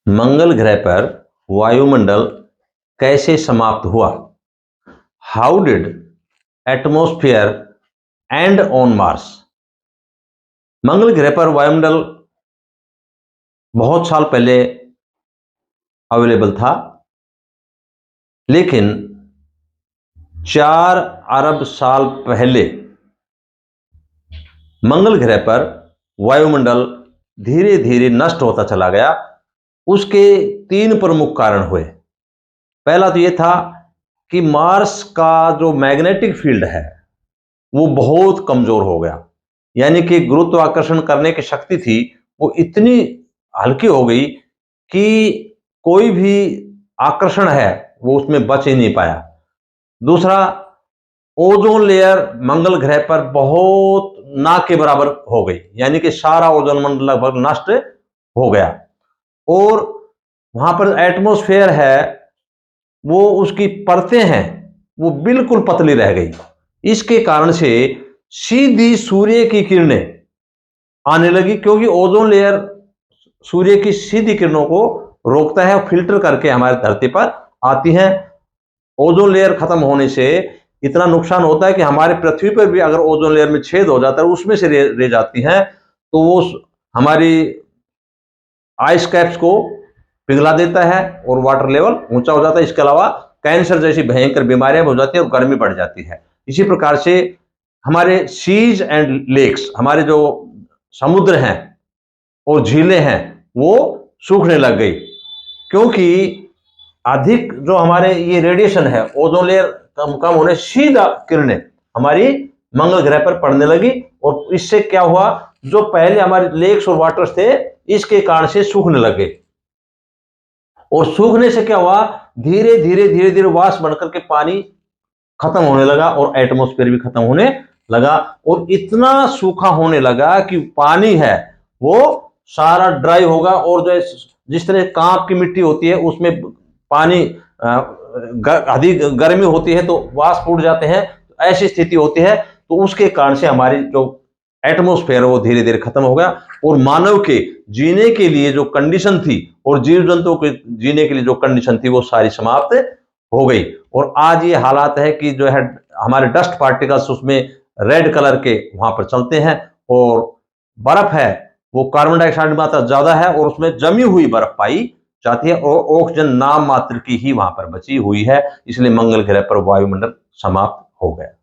मंगल ग्रह पर वायुमंडल कैसे समाप्त हुआ? How did atmosphere end on Mars? मंगल ग्रह पर वायुमंडल बहुत साल पहले अवेलेबल था, लेकिन 4 अरब साल पहले मंगल ग्रह पर वायुमंडल धीरे धीरे नष्ट होता चला गया। उसके 3 प्रमुख कारण हुए। पहला तो यह था कि मार्स का जो मैग्नेटिक फील्ड है वो बहुत कमजोर हो गया, यानी कि गुरुत्वाकर्षण करने की शक्ति थी वो इतनी हल्की हो गई कि कोई भी आकर्षण है वो उसमें बच ही नहीं पाया। दूसरा, ओजोन लेयर मंगल ग्रह पर बहुत ना के बराबर हो गई, यानी कि सारा ओजोन मंडल लगभग नष्ट हो गया। और वहां पर एटमॉस्फेयर है वो उसकी परतें हैं वो बिल्कुल पतली रह गई। इसके कारण से सीधी सूर्य की किरणें आने लगी, क्योंकि ओजोन लेयर सूर्य की सीधी किरणों को रोकता है और फिल्टर करके हमारी धरती पर आती हैं। ओजोन लेयर खत्म होने से इतना नुकसान होता है कि हमारे पृथ्वी पर भी अगर ओजोन लेयर में छेद हो जाता है, उसमें से रे जाती हैं, तो वो हमारी आइस कैप्स को पिघला देता है और वाटर लेवल ऊंचा हो जाता है। इसके अलावा कैंसर जैसी भयंकर बीमारियां हो जाती है और गर्मी बढ़ जाती है। इसी प्रकार से हमारे सीज एंड लेक्स, हमारे जो समुद्र हैं और झीलें हैं वो सूखने लग गई, क्योंकि अधिक जो हमारे ये रेडिएशन है, ओजोन लेयर कम कम होने सीधा किरणें हमारी मंगल ग्रह पर पड़ने लगी। और इससे क्या हुआ, जो पहले हमारे लेक्स और वाटर्स थे इसके कारण से सूखने लगे, और सूखने से क्या हुआ, धीरे धीरे वाष्प बनकर के पानी खत्म होने लगा और एटमॉस्फेयर भी खत्म होने लगा। और इतना सूखा होने लगा कि पानी है वो सारा ड्राई होगा, और जो जिस तरह कांप की मिट्टी होती है उसमें पानी अधिक गर्मी होती है तो वाष्प उड़ जाते हैं, ऐसी स्थिति होती है। तो उसके कारण से हमारी जो एटमॉस्फेयर वो धीरे धीरे खत्म हो गया, और मानव के जीने के लिए जो कंडीशन थी और जीव जंतुओं के जीने के लिए जो कंडीशन थी वो सारी समाप्त हो गई। और आज ये हालात है कि जो है हमारे डस्ट पार्टिकल्स उसमें रेड कलर के वहां पर चलते हैं, और बर्फ है वो कार्बन डाइऑक्साइड की मात्रा ज्यादा है और उसमें जमी हुई बर्फ पाई जाती है, और ऑक्सीजन नाम मात्र की ही वहां पर बची हुई है। इसलिए मंगल ग्रह पर वायुमंडल समाप्त हो गया।